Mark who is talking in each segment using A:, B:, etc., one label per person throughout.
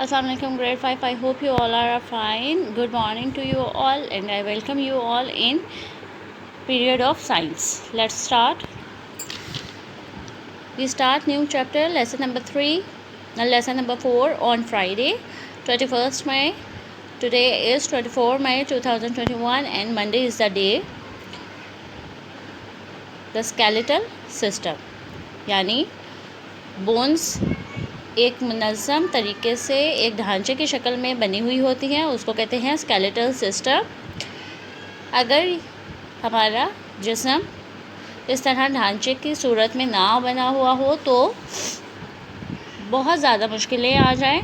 A: Assalamualaikum grade 5. I hope you all are fine. Good morning to you all and I welcome you all in period of science. Let's start. We start new chapter lesson number 3 and lesson number 4 on Friday 21st May. Today is 24 May 2021 and Monday is the day. The skeletal system यानी bones एक मुनज़्ज़म तरीके से एक ढांचे की शक्ल में बनी हुई होती हैं, उसको कहते हैं स्केलेटल सिस्टम। अगर हमारा जिस्म इस तरह ढांचे की सूरत में ना बना हुआ हो तो बहुत ज़्यादा मुश्किलें आ जाएं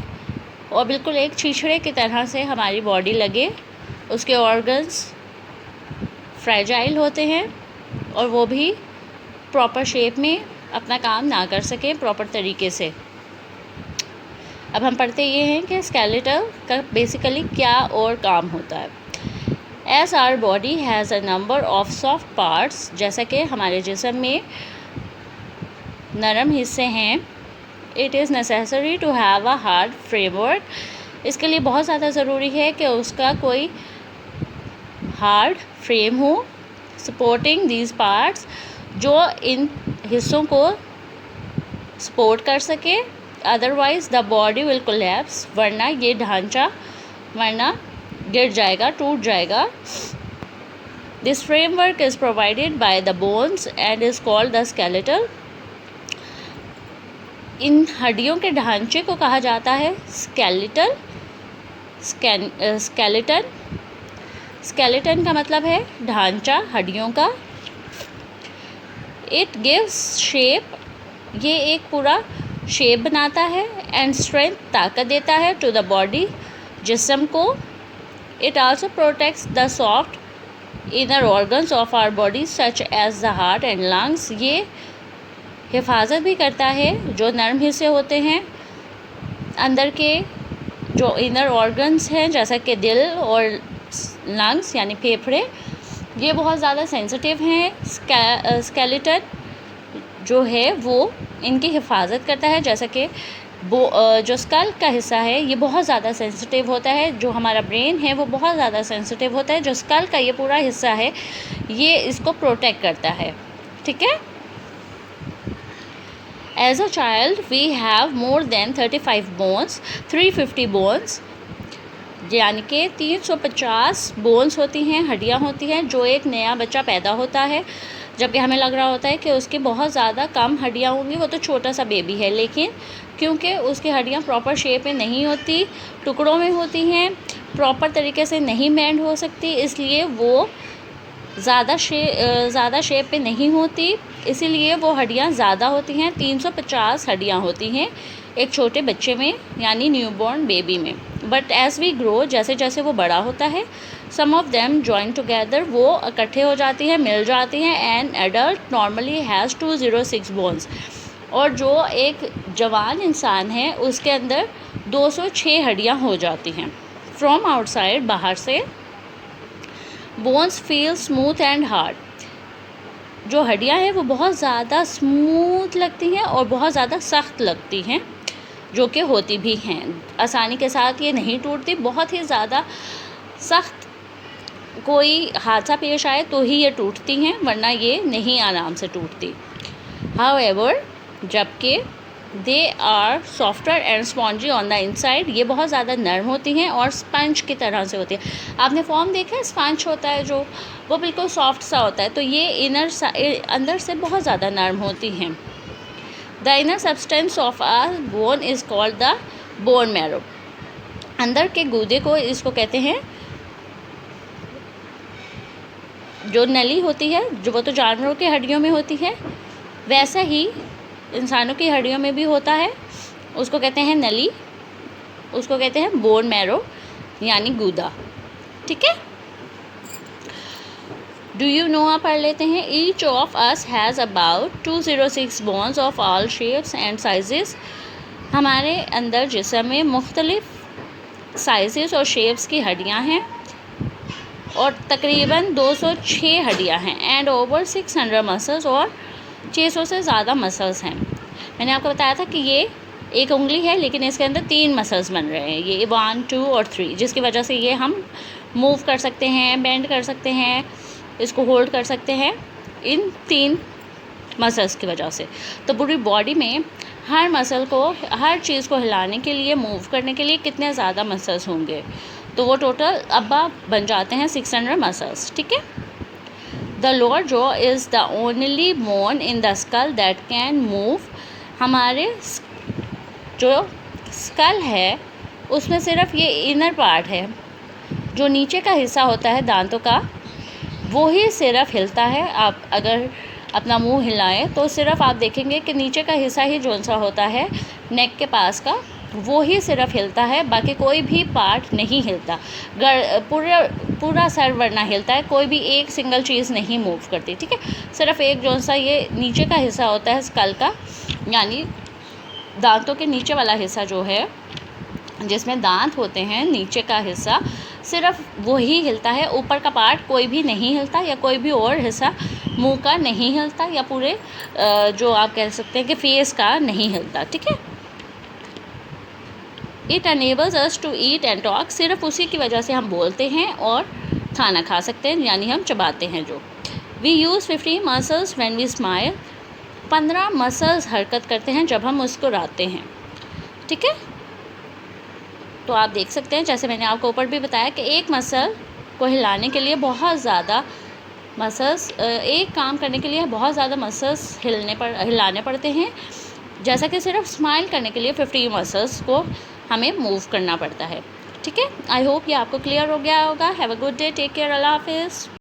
A: और बिल्कुल एक छीछड़े की तरह से हमारी बॉडी लगे। उसके ऑर्गन्स फ्रेजाइल होते हैं और वो भी प्रॉपर शेप में अपना काम ना कर सकें प्रॉपर तरीके से। अब हम पढ़ते ये हैं कि स्केलेटल का बेसिकली क्या और काम होता है। As our body has a number of soft parts, जैसा कि हमारे जिस्म में नरम हिस्से हैं, it is necessary to have a hard framework. इसके लिए बहुत ज़्यादा ज़रूरी है कि उसका कोई हार्ड फ्रेम हो सपोर्टिंग दीज पार्ट्स, जो इन हिस्सों को सपोर्ट कर सके। Otherwise the body will collapse, वरना ये ढांचा गिर जाएगा, टूट जाएगा। This framework is provided by the bones and is called the skeletal. इन हड्डियों के ढांचे को कहा जाता है स्केलेटल। स्केलेटन का मतलब है ढांचा हड्डियों का। इट गिव्स शेप, ये एक पूरा शेप बनाता है, एंड स्ट्रेंथ, ताकत देता है टू द बॉडी, जिस्म को। It also protects the soft inner organs of our body such as the heart and lungs. ये हिफाजत भी करता है जो नरम हिस्से होते हैं, अंदर के जो इनर ऑर्गन्स हैं जैसा कि दिल और लंग्स यानी फेफड़े, ये बहुत ज़्यादा सेंसिटिव हैं। स्केलेटन जो है वो इनकी हिफाजत करता है, जैसा कि जो स्कल का हिस्सा है ये बहुत ज़्यादा सेंसिटिव होता है। जो हमारा ब्रेन है वो बहुत ज़्यादा सेंसिटिव होता है। जो स्कल का ये पूरा हिस्सा है ये इसको प्रोटेक्ट करता है, ठीक है। As a child we have more than 35 bones, 350 bones, यानी कि 350 बोन्स होती हैं, हड्डियाँ होती हैं जो एक नया बच्चा पैदा होता है। जबकि हमें लग रहा होता है कि उसकी बहुत ज़्यादा कम हड्डियाँ होंगी, वो तो छोटा सा बेबी है, लेकिन क्योंकि उसकी हड्डियाँ प्रॉपर शेप में नहीं होती, टुकड़ों में होती हैं, प्रॉपर तरीके से नहीं बैंड हो सकती, इसलिए वो ज़्यादा शेप पे नहीं होती, इसीलिए वो हड्डियाँ ज़्यादा होती हैं। 350 हड्डियाँ होती हैं एक छोटे बच्चे में यानी न्यूबॉर्न बेबी में। बट एज़ वी ग्रो, जैसे जैसे वो बड़ा होता है, सम ऑफ देम जॉइन टुगेदर, वो इकट्ठे हो जाती हैं, मिल जाती हैं। An adult normally has 206 bones, और जो एक जवान इंसान है उसके अंदर 206 हड्डियाँ हो जाती हैं। फ्रॉम आउटसाइड, बाहर से, bones feel smooth and hard, जो हड्डियाँ हैं वो बहुत ज़्यादा स्मूथ लगती हैं और बहुत ज़्यादा सख्त लगती हैं, जो कि होती भी हैं। आसानी के साथ ये नहीं टूटती, बहुत ही ज़्यादा सख्त कोई हादसा पेश आए तो ही ये टूटती हैं, वरना ये नहीं आराम से टूटती। हाउएवर, जबकि they are softer and spongy on the inside, ये बहुत ज़्यादा नरम होती हैं और स्पंज की तरह से होती है। आपने फॉर्म देखा है, स्पंज होता है जो, वो बिल्कुल सॉफ्ट सा होता है, तो ये अंदर से बहुत ज़्यादा नरम होती हैं। The inner substance of a bone is called the bone marrow. अंदर के गूदे को इसको कहते हैं, जो नली होती है, जो वो तो जानवरों की हड्डियों में होती है, वैसा ही इंसानों की हड्डियों में भी होता है, उसको कहते हैं नली, उसको कहते हैं बोन मैरो यानी गूदा, ठीक है। डू यू नो, आप पढ़ लेते हैं। Each of us has about 206 bones of all shapes and sizes. हमारे अंदर जिस्म में मुख्तलिफ साइजेस और शेप्स की हड्डियाँ हैं और तकरीबन 206 हड्डियाँ हैं। एंड ओवर 600 मसल्स, और 600 से ज़्यादा मसल्स हैं। मैंने आपको बताया था कि ये एक उंगली है लेकिन इसके अंदर 3 मसल्स बन रहे हैं, ये 1, 2 और 3, जिसकी वजह से ये हम मूव कर सकते हैं, बेंड कर सकते हैं, इसको होल्ड कर सकते हैं इन 3 मसल्स की वजह से। तो पूरी बॉडी में हर मसल को, हर चीज़ को हिलाने के लिए, मूव करने के लिए कितने ज़्यादा मसल्स होंगे, तो वो टोटल अब बन जाते हैं 600 मसल्स, ठीक है। The lower jaw is the only bone in the skull that can move. हमारे जो स्कल है उसमें सिर्फ ये इनर पार्ट है, जो नीचे का हिस्सा होता है दांतों का, वो ही सिर्फ हिलता है। आप अगर अपना मुंह हिलाएं तो सिर्फ आप देखेंगे कि नीचे का हिस्सा ही जो सा होता है नेक के पास का, वो ही सिर्फ हिलता है, बाकी कोई भी पार्ट नहीं हिलता। पूरा सर वरना हिलता है, कोई भी एक सिंगल चीज़ नहीं मूव करती, ठीक है। सिर्फ एक जो सा ये नीचे का हिस्सा होता है स्कल का, यानी दांतों के नीचे वाला हिस्सा जो है, जिसमें दांत होते हैं, नीचे का हिस्सा सिर्फ वो ही हिलता है। ऊपर का पार्ट कोई भी नहीं हिलता, या कोई भी और हिस्सा मुंह का नहीं हिलता, या पूरे जो आप कह सकते हैं कि फेस का नहीं हिलता, ठीक है। It enables us to eat and talk. सिर्फ उसी की वजह से हम बोलते हैं और खाना खा सकते हैं, यानी हम चबाते हैं जो। We use 50 muscles when we smile. 15 muscles हरकत करते हैं जब हम मुस्कुराते हैं, ठीक है। तो आप देख सकते हैं, जैसे मैंने आपको ऊपर भी बताया कि एक मसल को हिलाने के लिए बहुत ज़्यादा मसल्स, एक काम करने के लिए बहुत ज़्यादा मसल्स हिलाने पड़ते हैं, जैसा कि सिर्फ स्माइल करने के लिए 50 मसल्स को हमें मूव करना पड़ता है, ठीक है। आई होप ये आपको क्लियर हो गया होगा। Have a good day, take care, अल्लाह हाफिज़।